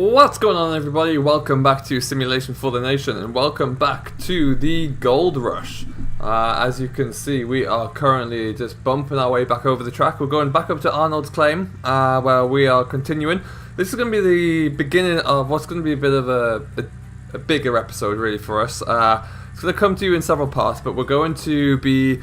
What's going on, everybody? Welcome back to Simulation for the Nation, and welcome back to the Gold Rush. As you can see, we are currently just bumping our way back over the track. We're going back up to Arnold's Claim, where we are continuing. This is going to be the beginning of what's going to be a bit of a bigger episode, really, for us. It's going to come to you in several parts, but we're going to be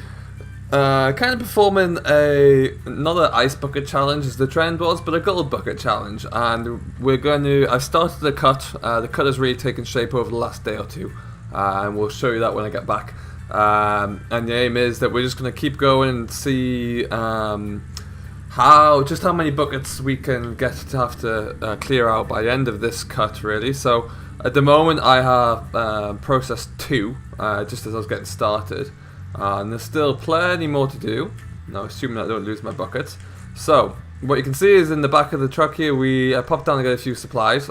kind of performing not an ice bucket challenge as the trend was, but a gold bucket challenge. And we're going to, I've started the cut. The cut has really taken shape over the last day or two, and we'll show you that when I get back. And the aim is that we're just going to keep going and see how many buckets we can get to have to clear out by the end of this cut, really. So at the moment I have processed 2, just as I was getting started. And there's still plenty more to do. Now, assuming I don't lose my buckets. So, what you can see is in the back of the truck here, we popped down to get a few supplies.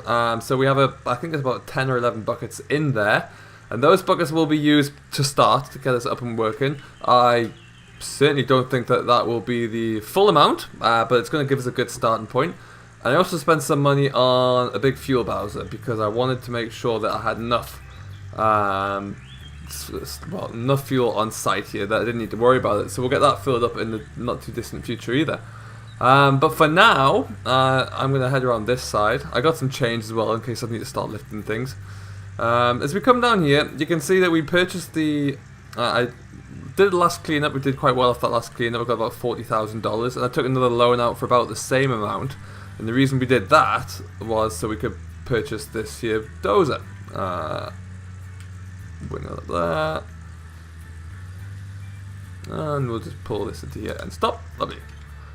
So we have I think there's about 10 or 11 buckets in there. And those buckets will be used to start, to get us up and working. I certainly don't think that that will be the full amount, but it's going to give us a good starting point. And I also spent some money on a big fuel bowser, because I wanted to make sure that I had enough enough fuel on site here that I didn't need to worry about it. So we'll get that filled up in the not too distant future either. But for now, I'm going to head around this side. I got some change as well in case I need to start lifting things. As we come down here, you can see that we purchased the... I did the last cleanup. We did quite well off that last cleanup. I got about $40,000, and I took another loan out for about the same amount. And the reason we did that was so we could purchase this here dozer. Bring it up there, and we'll just pull this into here and stop. Lovely.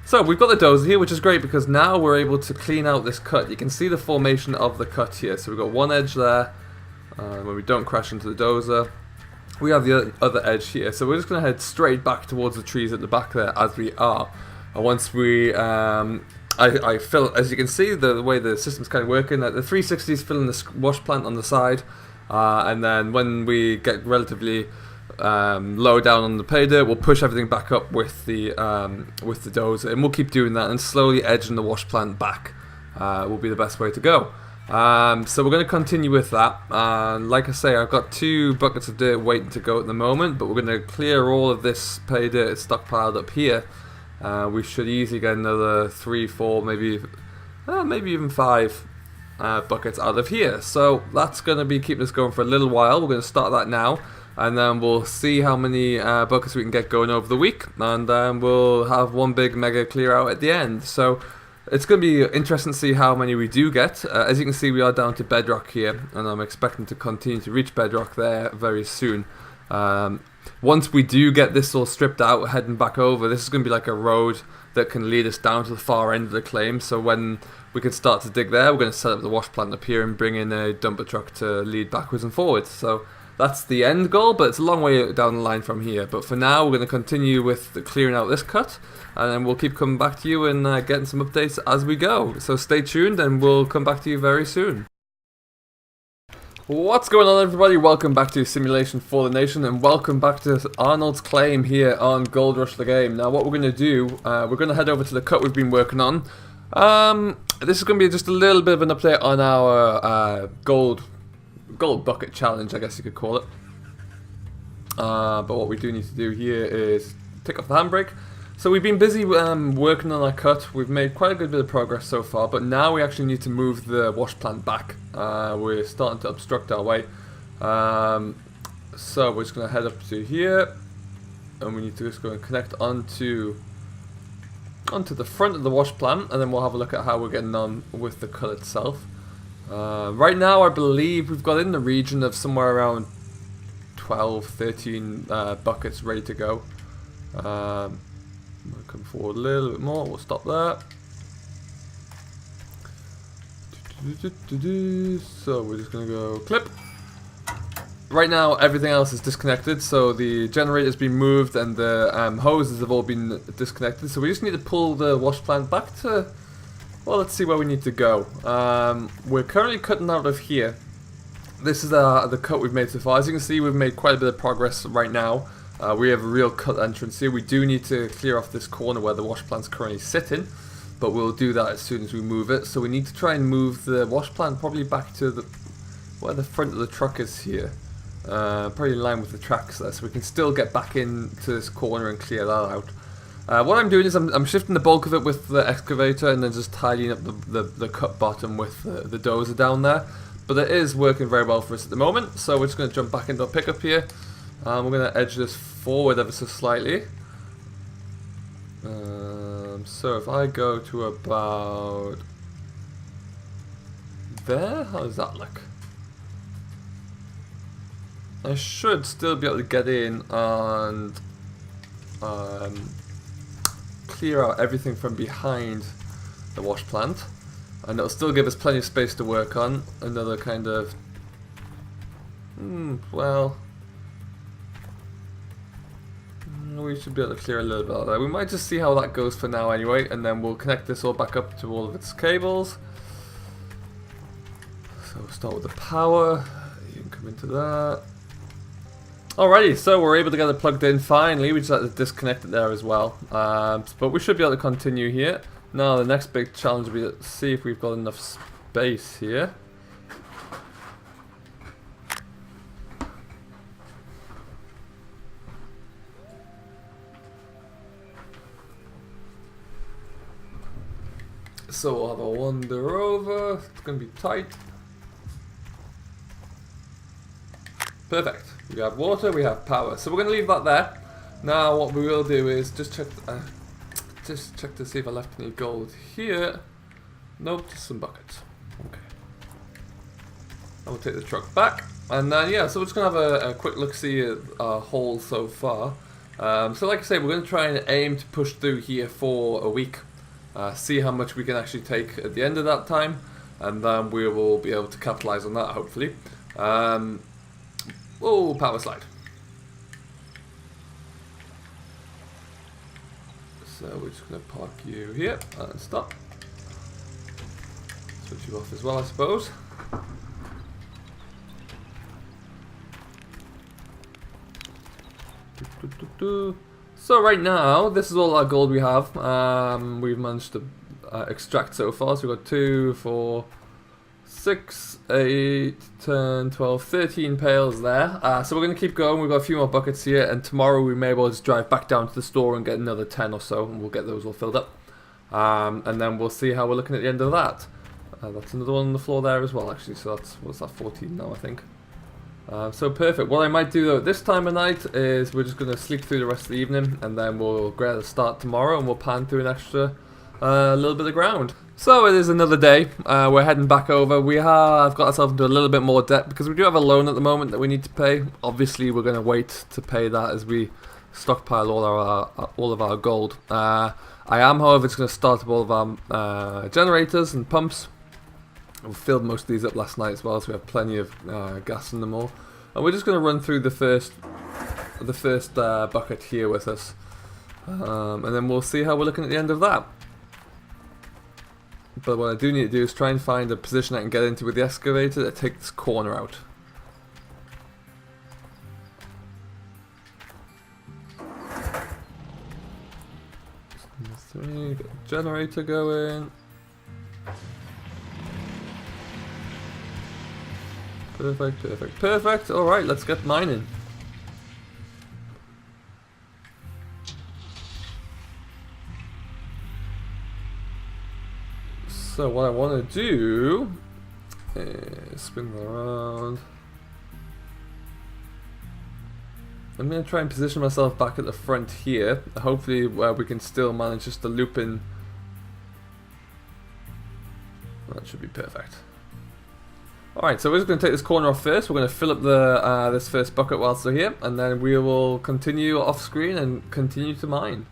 So we've got the dozer here, which is great because now we're able to clean out this cut. You can see the formation of the cut here. So we've got one edge there, where we don't crash into the dozer. We have the other edge here, so we're just going to head straight back towards the trees at the back there as we are. And once we I fill, as you can see, the way the system's kind of working, the 360 is filling the wash plant on the side. And then when we get relatively low down on the pay dirt, we'll push everything back up with the dozer, and we'll keep doing that and slowly edging the wash plant back will be the best way to go. So we're going to continue with that. Like I say, I've got 2 buckets of dirt waiting to go at the moment, but we're going to clear all of this pay dirt stockpiled up here. We should easily get another 3, 4, maybe even 5 buckets out of here. So that's going to be keeping us going for a little while. We're going to start that now, and then we'll see how many buckets we can get going over the week, and then we'll have one big mega clear out at the end. So it's going to be interesting to see how many we do get. As you can see, we are down to bedrock here, and I'm expecting to continue to reach bedrock there very soon. Once we do get this all stripped out, heading back over, this is going to be like a road that can lead us down to the far end of the claim. So when we can start to dig there, we're going to set up the wash plant up here and bring in a dumper truck to lead backwards and forwards. So that's the end goal, but it's a long way down the line from here. But for now, we're going to continue with clearing out this cut, and then we'll keep coming back to you and getting some updates as we go. So stay tuned, and we'll come back to you very soon. What's going on, everybody? Welcome back to Simulation for the Nation, and welcome back to Arnold's Claim here on Gold Rush the Game. Now what we're going to do, we're going to head over to the cut we've been working on. This is going to be just a little bit of an update on our gold bucket challenge, I guess you could call it. But what we do need to do here is take off the handbrake. So we've been busy working on our cut. We've made quite a good bit of progress so far, but now we actually need to move the wash plant back. We're starting to obstruct our way. So we're just going to head up to here, and we need to just go and connect onto the front of the wash plant, and then we'll have a look at how we're getting on with the cut itself. Right now I believe we've got in the region of somewhere around 12, 13 buckets ready to go. We'll come forward a little bit more, we'll stop there. So we're just going to go clip. Right now everything else is disconnected, so the generator's been moved and the hoses have all been disconnected, so we just need to pull the wash plant back to, well, let's see where we need to go. We're currently cutting out of here. This is the cut we've made so far. As you can see, we've made quite a bit of progress right now. We have a real cut entrance here. We do need to clear off this corner where the wash plant's currently sitting, but we'll do that as soon as we move it. So we need to try and move the wash plant probably back to where the front of the truck is here. Probably in line with the tracks there, so we can still get back into this corner and clear that out. What I'm doing is I'm shifting the bulk of it with the excavator and then just tidying up the cut bottom with the dozer down there. But it is working very well for us at the moment, so we're just going to jump back into our pickup here. We're going to edge this forward ever so slightly. So if I go to about there, how does that look? I should still be able to get in and clear out everything from behind the wash plant, and it'll still give us plenty of space to work on. Another kind of well, we should be able to clear a little bit of that. We might just see how that goes for now anyway, and then we'll connect this all back up to all of its cables. So we'll start with the power. You can come into that. Alrighty, so we're able to get it plugged in finally. We just had to disconnect it there as well. But we should be able to continue here. Now the next big challenge will be to see if we've got enough space here. So we'll have a wander over. It's going to be tight. Perfect. We have water, we have power. So we're going to leave that there. Now what we will do is just check to see if I left any gold here. Nope, just some buckets. Okay. And we'll take the truck back. And then, yeah, so we're just going to have a quick look-see at our haul so far. So like I say, we're going to try and aim to push through here for a week. See how much we can actually take at the end of that time. And then we will be able to capitalize on that, hopefully. Oh, power slide. So we're just going to park you here and stop. Switch you off as well, I suppose. So right now, this is all our gold we have. We've managed to extract so far. So we've got 2, 4, 6, 8, 10, 12, 13 pails there. So we're going to keep going. We've got a few more buckets here, and tomorrow we may well just drive back down to the store and get another 10 or so, and we'll get those all filled up. And then we'll see how we're looking at the end of that. That's another one on the floor there as well, actually. So that's, what's that, 14 now, I think. So perfect. What I might do though at this time of night is we're just going to sleep through the rest of the evening, and then we'll get a start tomorrow, and we'll pan through an extra little bit of ground. So it is another day. We're heading back over. We have got ourselves into a little bit more debt because we do have a loan at the moment that we need to pay. Obviously, we're going to wait to pay that as we stockpile all of our gold. I am, however, just going to start up all of our generators and pumps. We filled most of these up last night as well, so we have plenty of gas in them all. And we're just going to run through the first bucket here with us, and then we'll see how we're looking at the end of that. But what I do need to do is try and find a position I can get into with the excavator to take this corner out. Three, got a generator going. Perfect, perfect, perfect. Alright, let's get mining. So what I want to do is spin that around. I'm going to try and position myself back at the front here. Hopefully where we can still manage just to loop in. That should be perfect. Alright, so we're just going to take this corner off first. We're going to fill up the this first bucket whilst we're here, and then we will continue off screen and continue to mine.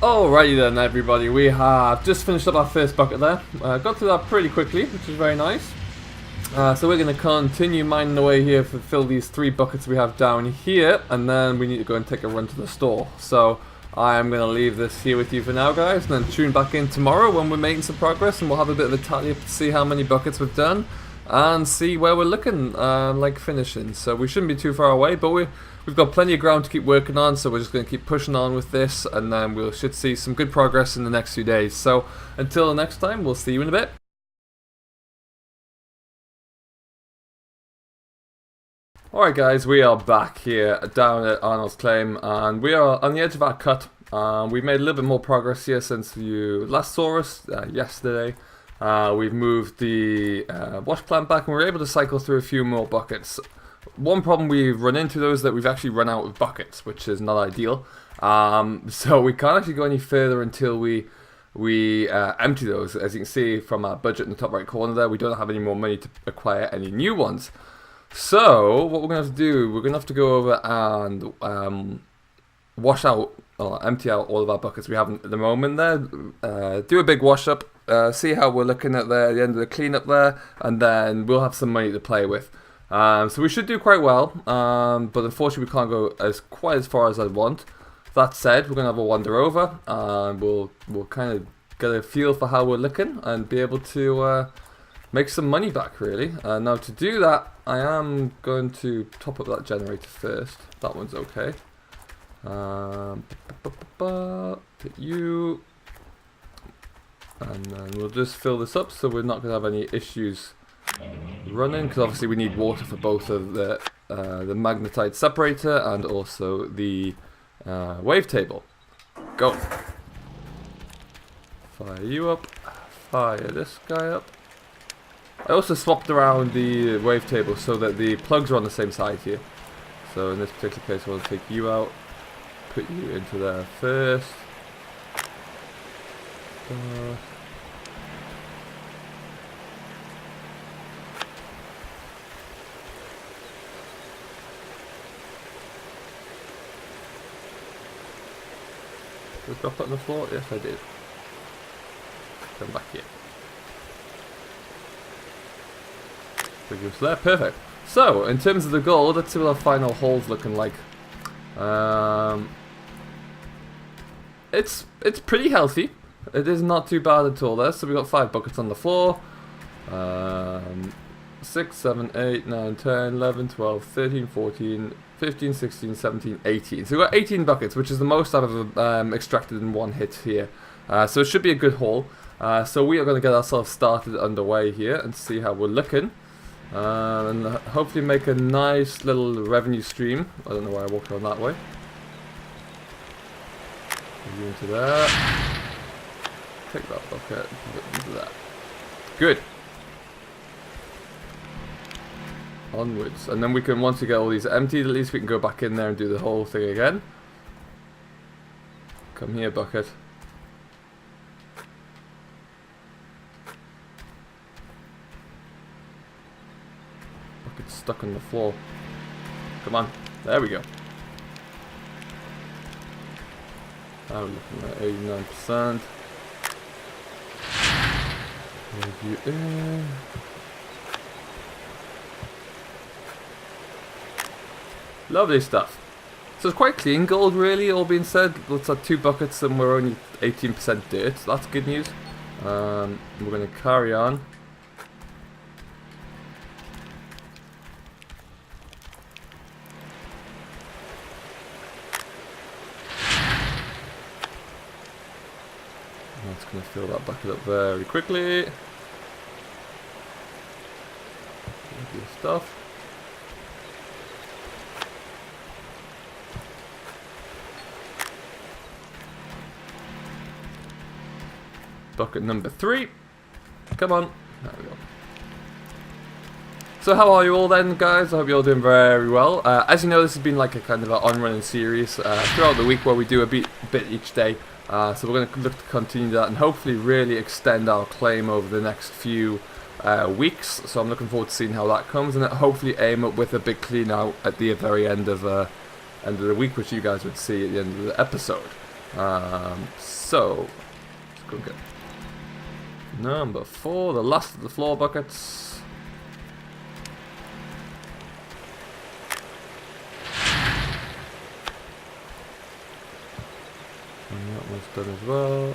Alrighty then everybody, we have just finished up our first bucket there. Got through that pretty quickly, which is very nice. So we're going to continue mining away here to fill these 3 buckets we have down here, and then we need to go and take a run to the store. So I am going to leave this here with you for now, guys, and then tune back in tomorrow when we're making some progress, and we'll have a bit of a tally to see how many buckets we've done and see where we're looking like finishing. So we shouldn't be too far away, but we've got plenty of ground to keep working on, so we're just going to keep pushing on with this, and then we should see some good progress in the next few days. So until next time, we'll see you in a bit. Alright guys, we are back here down at Arnold's Claim, and we are on the edge of our cut. We've made a little bit more progress here since you last saw us yesterday. We've moved the wash plant back, and we're able to cycle through a few more buckets. One problem we've run into though is that we've actually run out of buckets, which is not ideal. So we can't actually go any further until we empty those. As you can see from our budget in the top right corner there, we don't have any more money to acquire any new ones. So what we're going to have to do, we're going to have to go over and wash out or empty out all of our buckets we have at the moment there. Do a big wash up, see how we're looking at the end of the cleanup there, and then we'll have some money to play with. So we should do quite well, but unfortunately we can't go quite as far as I'd want. That said, we're going to have a wander over, and we'll kind of get a feel for how we're looking and be able to make some money back, really. Now to do that, I am going to top up that generator first. That one's okay. Hit you, and then we'll just fill this up so we're not going to have any issues running, because obviously we need water for both of the magnetite separator and also the wavetable. Go. Fire you up. Fire this guy up. I also swapped around the wavetable so that the plugs are on the same side here. So in this particular case, I want to take you out, put you into there first. Did I drop it on the floor? Yes, I did. Come back here. There, perfect. So, in terms of the gold, let's see what our final hole's looking like. It's pretty healthy. It is not too bad at all there. So we got 5 buckets on the floor. 6, 7, 8, 9, 10, 11, 12, 13, 14, 15, 16, 17, 18. So we've got 18 buckets, which is the most I've ever extracted in one hit here. So it should be a good haul. So we are going to get ourselves started underway here and see how we're looking. And hopefully make a nice little revenue stream. I don't know why I walked on that way. Move you into there. Take that bucket, put it into that. Good. Onwards. And then we can, once we get all these emptied, at least we can go back in there and do the whole thing again. Come here, bucket. Bucket's stuck on the floor. Come on. There we go. Now we're looking at 89%. Move you in. Lovely stuff. So it's quite clean gold, really, all being said. Looks like 2 buckets and we're only 18% dirt, so that's good news. We're going to carry on. That's going to fill that bucket up very quickly. Lovely stuff. Bucket number 3. Come on. There we go. So how are you all then, guys? I hope you're all doing very well. As you know, this has been like a kind of an on-running series throughout the week where we do a bit each day. So we're going to look to continue that and hopefully really extend our claim over the next few weeks. So I'm looking forward to seeing how that comes and hopefully aim up with a big clean out at the very end of the week, which you guys would see at the end of the episode. So let's go get number 4, the last of the floor buckets. And that one's done as well.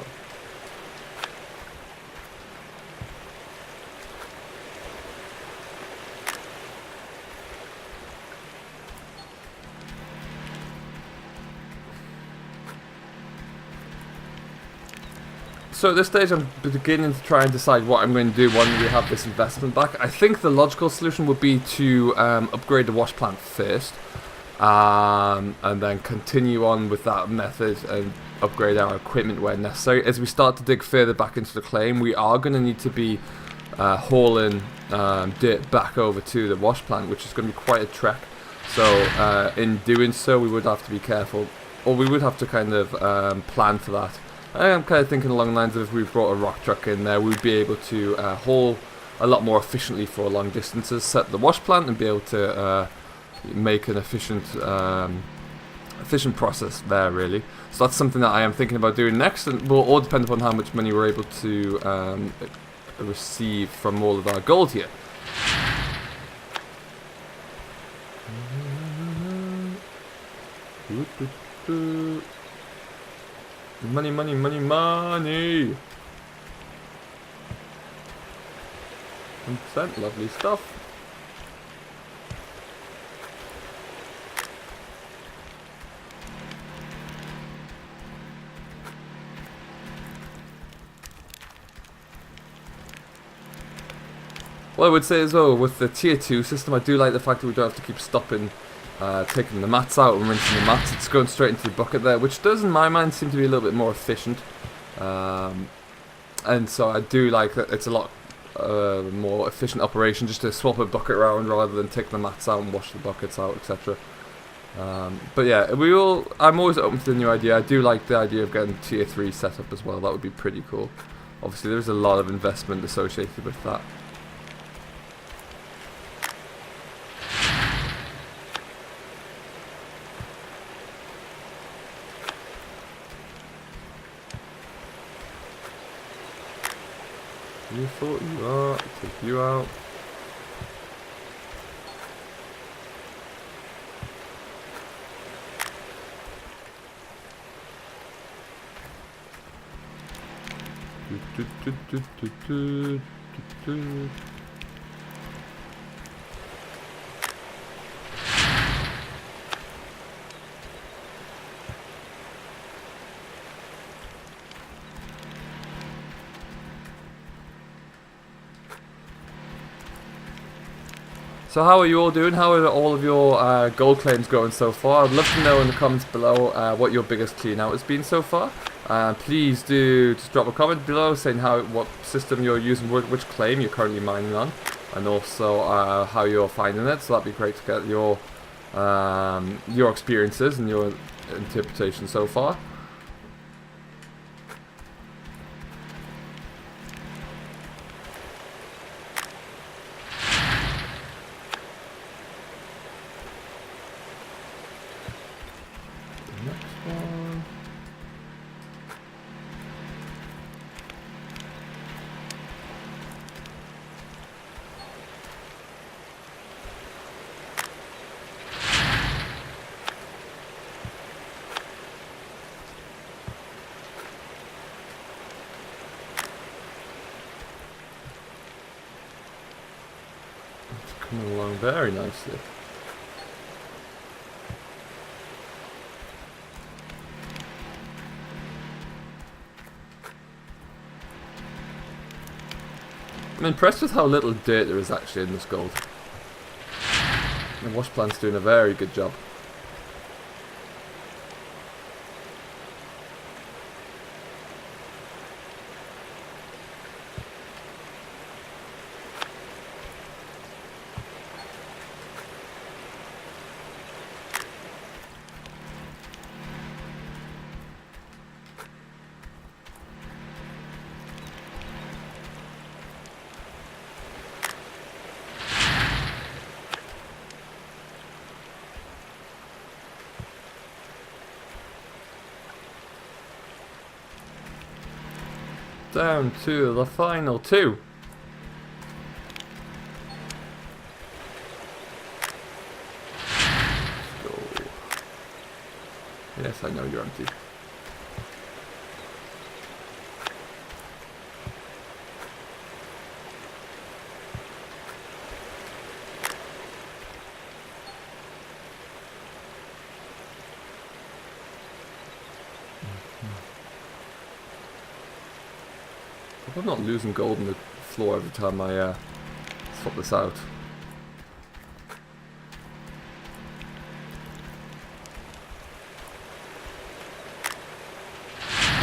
So at this stage I'm beginning to try and decide what I'm going to do when we have this investment back. I think the logical solution would be to upgrade the wash plant first. And then continue on with that method and upgrade our equipment where necessary. As we start to dig further back into the claim, we are going to need to be hauling dirt back over to the wash plant, which is going to be quite a trek. So in doing so, we would have to be careful, or we would have to kind of plan for that. I'm kind of thinking along the lines of if we brought a rock truck in there, we'd be able to haul a lot more efficiently for long distances, set the wash plant and be able to make an efficient process there, really. So that's something that I am thinking about doing next, and will all depend upon how much money we're able to receive from all of our gold here. Money, money, money, money! 1%, lovely stuff. What I would say as well, with the tier 2 system, I do like the fact that we don't have to keep stopping, taking the mats out and rinsing the mats. It's going straight into the bucket there, which does in my mind seem to be a little bit more efficient. And so I do like that it's a lot more efficient operation just to swap a bucket around rather than take the mats out and wash the buckets out, etc. But yeah, I'm always open to the new idea. I do like the idea of getting tier 3 set up as well. That would be pretty cool. Obviously there's a lot of investment associated with that. You thought you are. Take you out. So how are you all doing? How are all of your gold claims going so far? I'd love to know in the comments below what your biggest clean out has been so far. Please do just drop a comment below saying what system you're using, which claim you're currently mining on, and also how you're finding it. So that'd be great to get your experiences and your interpretation so far. Coming along very nicely. I'm impressed with how little dirt there is actually in this gold. The wash plant's doing a very good job. Down to the final two. Let's go. Yes, I know you're empty. I'm not losing gold on the floor every time I swap this out.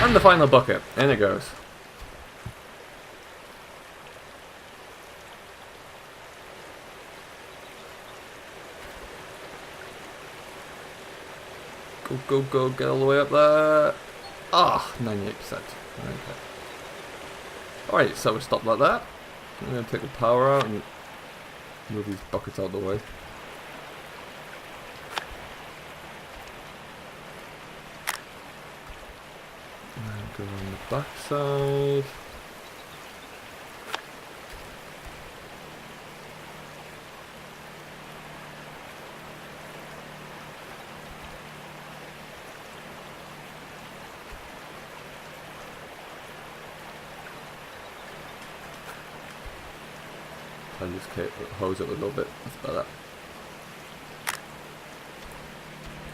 And the final bucket. In it goes. Go, go, go, get all the way up there. Ah, 98%. Okay. Alright, so we stop like that. I'm going to take the power out and move these buckets out of the way. And go on the back side. I'll just hose it a little bit. That's better.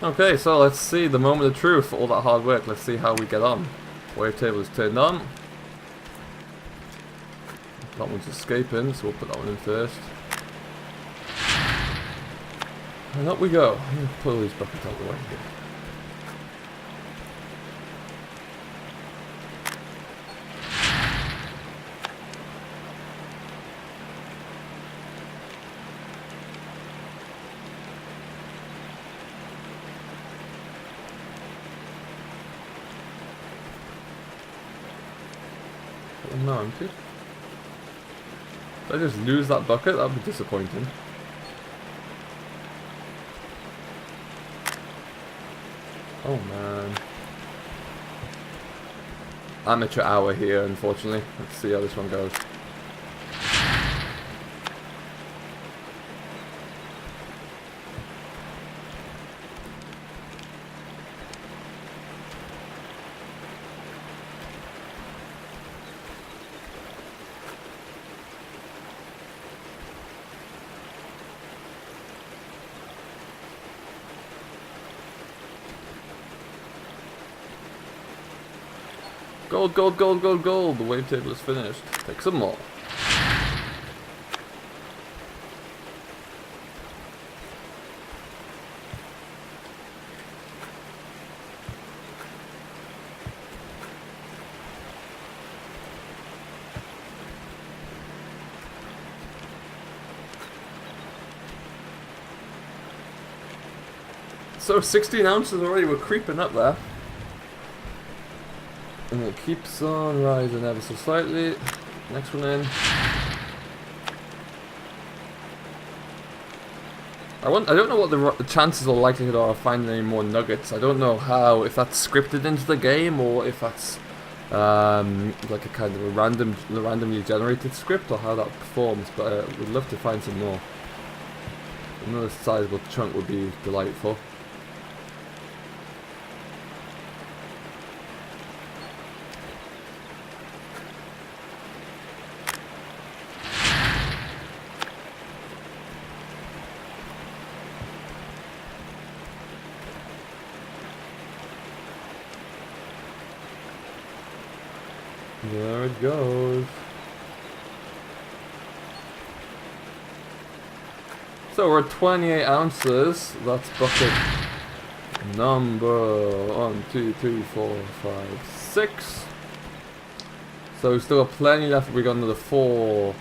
Okay, so let's see the moment of truth for all that hard work. Let's see how we get on. Wavetable is turned on. That one's escaping, so we'll put that one in first. And up we go. I'm going to pull these buckets out of the way here. No, empty. If I just lose that bucket, that would be disappointing. Oh man. Amateur hour here, unfortunately. Let's see how this one goes. Gold, gold, gold, gold, gold. The wavetable is finished. Take some more. So 16 ounces already, we're creeping up there. And it keeps on rising ever so slightly. Next one in. I don't know what the chances or likelihood are of finding any more nuggets. I don't know how, if that's scripted into the game or if that's like a kind of a randomly generated script, or how that performs, but we'd love to find some more. Another sizable chunk would be delightful. There it goes. So we're at 28 ounces. That's bucket number 1, 2, 3, 4, 5, 6. So we've still got plenty left. We got another 4,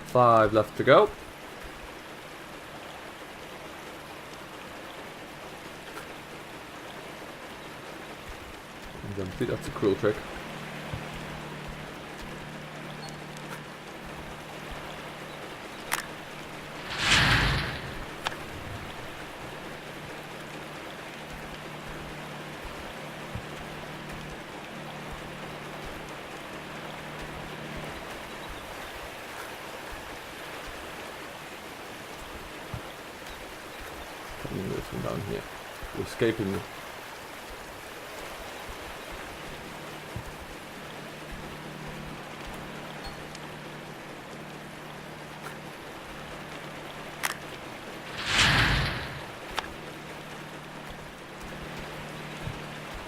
5 left to go. And empty. That's a cool trick. This one down here. We're escaping them.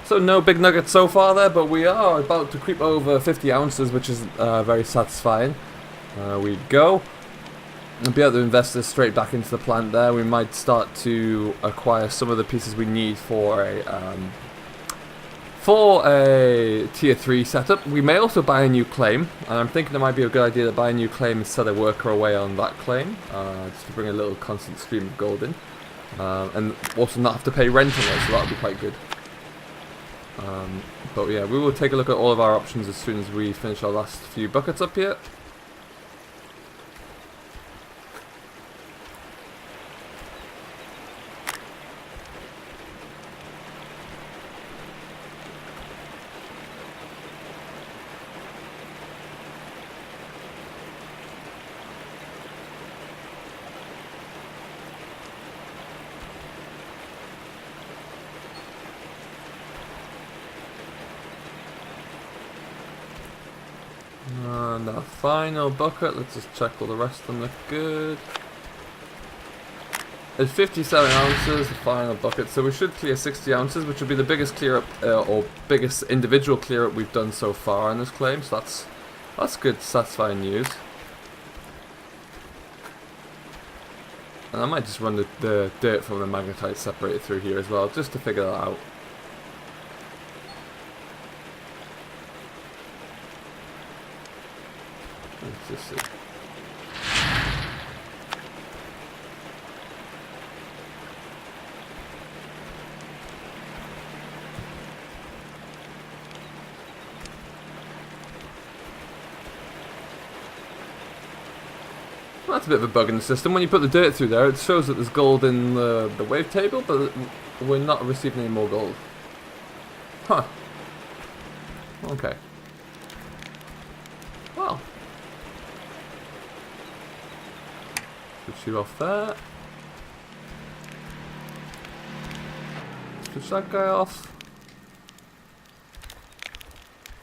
So no big nuggets so far there, but we are about to creep over 50 ounces, which is very satisfying. We go. And be able to invest this straight back into the plant there. We might start to acquire some of the pieces we need for a tier 3 setup. We may also buy a new claim, and I'm thinking it might be a good idea to buy a new claim and set a worker away on that claim, just to bring a little constant stream of gold in, and also not have to pay rent on it, so that would be quite good. But yeah, we will take a look at all of our options as soon as we finish our last few buckets up here. And our final bucket, let's just check all the rest of them look good. It's 57 ounces, the final bucket, so we should clear 60 ounces, which would be the biggest clear up, or biggest individual clear up we've done so far on this claim, so that's good, satisfying news. And I might just run the dirt from the magnetite separated through here as well, just to figure that out. Let's just see. Well, that's a bit of a bug in the system. When you put the dirt through there, it shows that there's gold in the wavetable, but we're not receiving any more gold. Huh. Okay. Well. Switch you off there. Switch that guy off.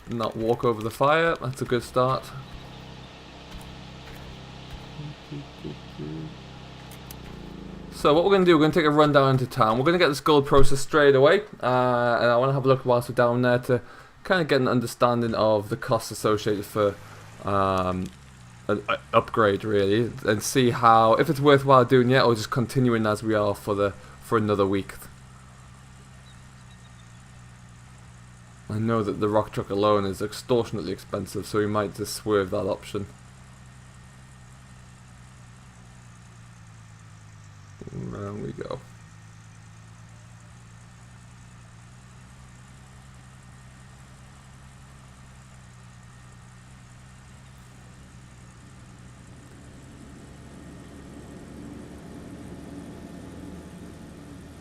Not walk over the fire. That's a good start. So what we're going to do, we're going to take a run down into town. We're going to get this gold processed straight away. And I want to have a look whilst we're down there to kind of get an understanding of the costs associated for an upgrade really, and see how, if it's worthwhile doing it or just continuing as we are for another week. I know that the rock truck alone is extortionately expensive, so we might just swerve that option. Round we go.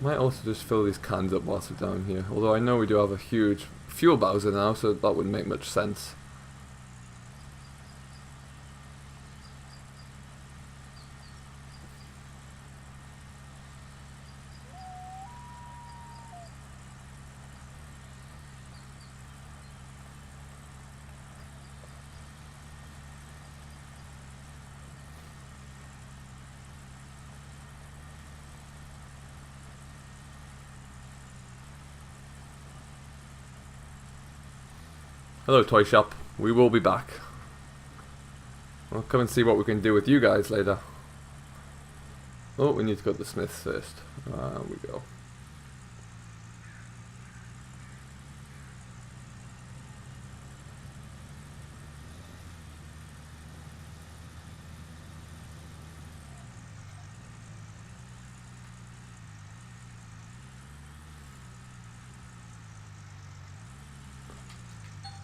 Might also just fill these cans up whilst we're down here, although I know we do have a huge fuel bowser now, so that wouldn't make much sense. Hello toy shop, we will be back. We'll come and see what we can do with you guys later. Oh, we need to go to the Smiths first. We go.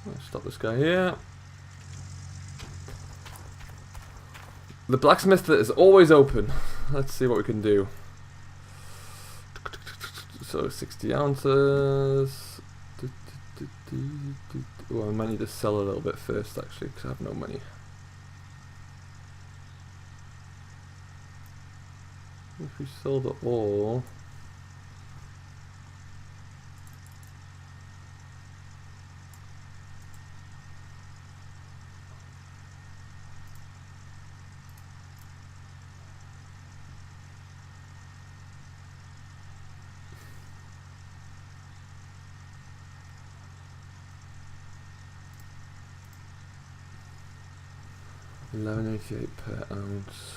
Let's stop this guy here. The blacksmith is always open. Let's see what we can do. So 60 ounces. Oh, I might need to sell a little bit first actually, because I have no money. If we sold it all. $11.88 per ounce.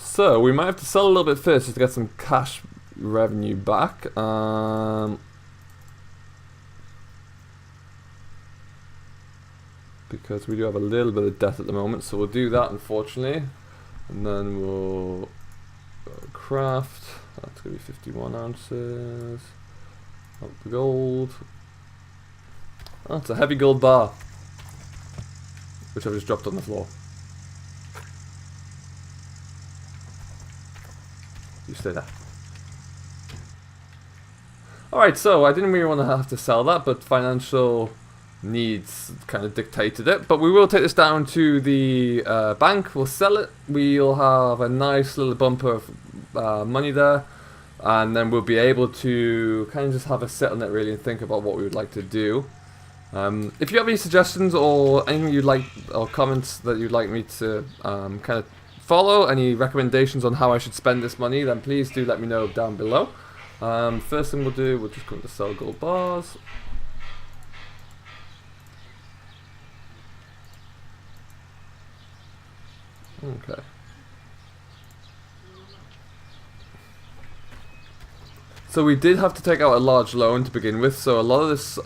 So we might have to sell a little bit first just to get some cash revenue back. Because we do have a little bit of debt at the moment, so we'll do that unfortunately, and then we'll craft. That's gonna be 51 ounces. Up the gold. Oh, it's a heavy gold bar, which I've just dropped on the floor. You stay there. Alright, so I didn't really want to have to sell that, but financial needs kind of dictated it. But we will take this down to the bank, we'll sell it, we'll have a nice little bumper of money there, and then we'll be able to kind of just have a sit on it really and think about what we would like to do. If you have any suggestions or anything you'd like, or comments that you'd like me to kind of follow, any recommendations on how I should spend this money, then please do let me know down below. First thing we'll do, we're just going to sell gold bars. Okay. So we did have to take out a large loan to begin with, so a lot of this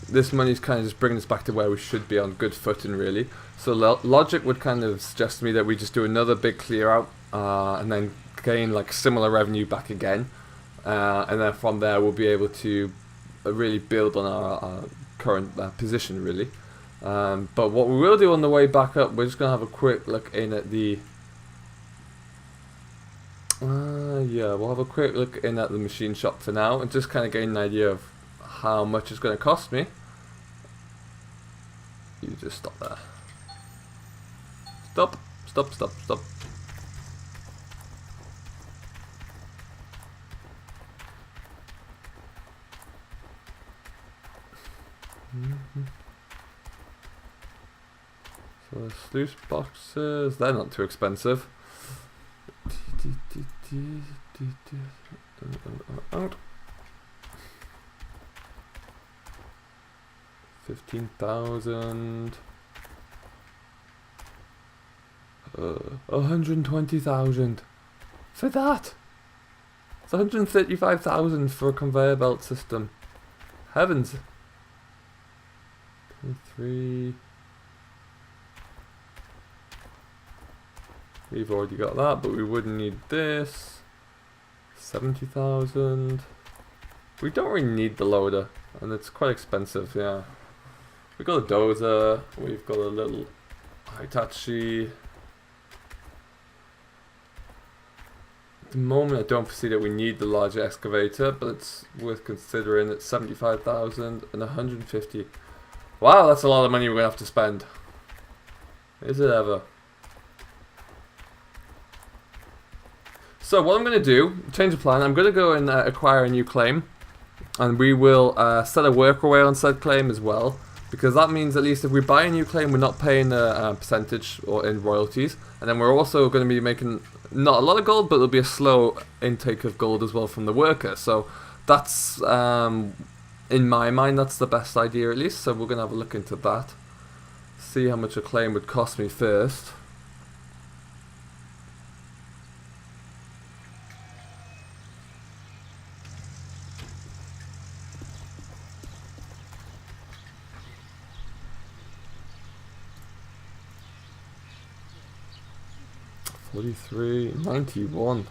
this money is kind of just bringing us back to where we should be on good footing really. So logic would kind of suggest to me that we just do another big clear out and then gain like similar revenue back again, and then from there we'll be able to really build on our current position really. But what we will do on the way back up, we're just going to have a quick look in at the yeah, we'll have a quick look in at the machine shop for now and just kind of gain an idea of how much it's going to cost me. You just stop there. Stop, stop, stop, stop. So the sluice boxes, they're not too expensive. Out. 15,000. 120,000 for that. It's 135,000 for a conveyor belt system. Heavens. 23. We've already got that, but we wouldn't need this. 70,000. We don't really need the loader, and it's quite expensive, yeah. We've got a dozer, we've got a little Hitachi. At the moment I don't foresee that we need the larger excavator, but it's worth considering. It's 75,000 and 150. Wow, that's a lot of money we're going to have to spend. Is it ever? So what I'm going to do, change of plan, I'm going to go and acquire a new claim. And we will set a worker away on said claim as well. Because that means at least if we buy a new claim, we're not paying a percentage or in royalties. And then we're also going to be making not a lot of gold, but there'll be a slow intake of gold as well from the worker. So that's, in my mind, that's the best idea at least. So we're going to have a look into that. See how much a claim would cost me first. $43.91.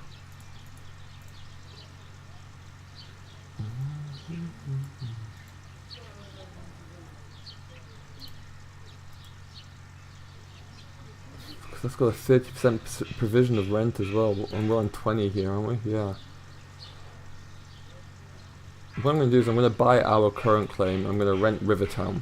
That's got a 30% provision of rent as well, and we're on 20 here, aren't we? Yeah. What I'm going to do is I'm going to buy our current claim. I'm going to rent Rivertown.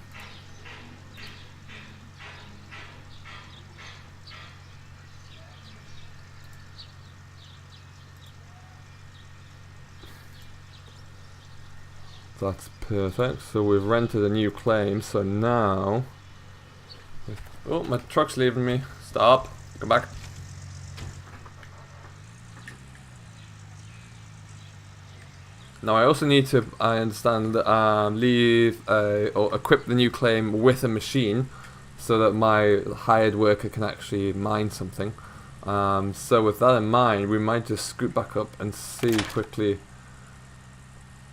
That's perfect. So we've rented a new claim. So now, oh, my truck's leaving me. Stop. Come back. Now I also need to, I understand, leave or equip the new claim with a machine, so that my hired worker can actually mine something. So with that in mind, we might just scoot back up and see quickly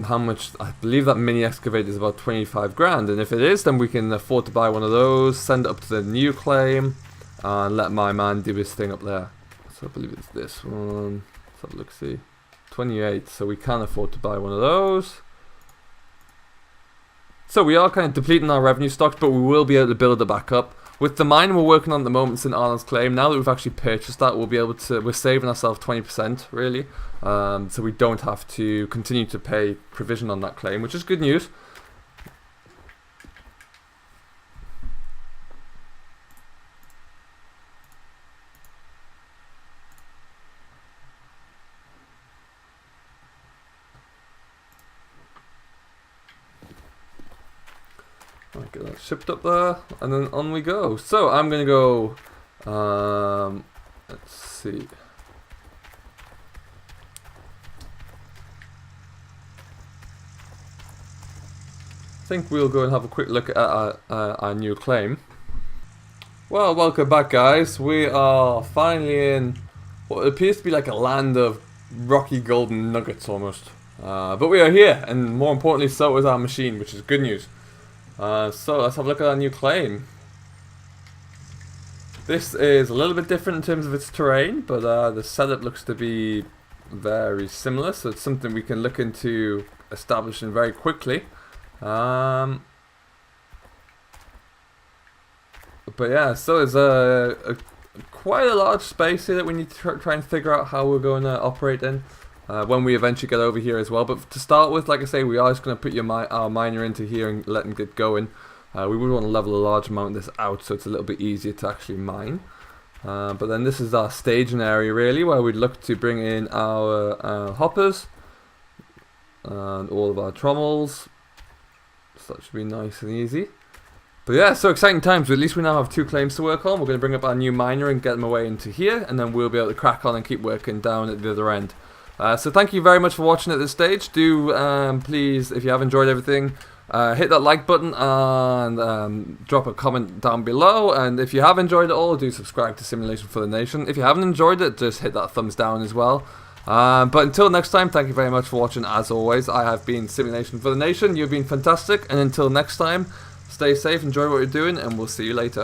how much. I believe that mini excavator is about 25 grand, and if it is, then we can afford to buy one of those, send it up to the new claim, and let my man do his thing up there. So I believe it's this one. Let's have a look, see. 28, so we can afford to buy one of those. So we are kind of depleting our revenue stocks, but we will be able to build it back up. With the mine we're working on at the moment, St. Arnold's claim, now that we've actually purchased that, we'll be able to, we're saving ourselves 20% really. So we don't have to continue to pay provision on that claim, which is good news. Right, get that shipped up there, and then on we go. So I'm gonna go, let's see. I think we'll go and have a quick look at our new claim. Well, welcome back guys. We are finally in what appears to be like a land of rocky golden nuggets almost. But we are here, and more importantly so is our machine, which is good news. So let's have a look at our new claim. This is a little bit different in terms of its terrain, but the setup looks to be very similar, so it's something we can look into establishing very quickly. But yeah, so there's quite a large space here that we need to try and figure out how we're going to operate in. When we eventually get over here as well. But to start with, like I say, we are just going to put our miner into here and let him get going. We would want to level a large amount of this out so it's a little bit easier to actually mine. But then this is our staging area really, where we'd look to bring in our hoppers and all of our trommels. So that should be nice and easy. But yeah, so exciting times. At least we now have 2 claims to work on. We're going to bring up our new miner and get them away into here, and then we'll be able to crack on and keep working down at the other end. So thank you very much for watching at this stage. Do please, if you have enjoyed everything, hit that like button and drop a comment down below. And if you have enjoyed it all, do subscribe to Simulation for the Nation. If you haven't enjoyed it, just hit that thumbs down as well. But until next time, thank you very much for watching. As always, I have been Simulation for the Nation. You've been fantastic, and until next time, stay safe, enjoy what you're doing, and we'll see you later.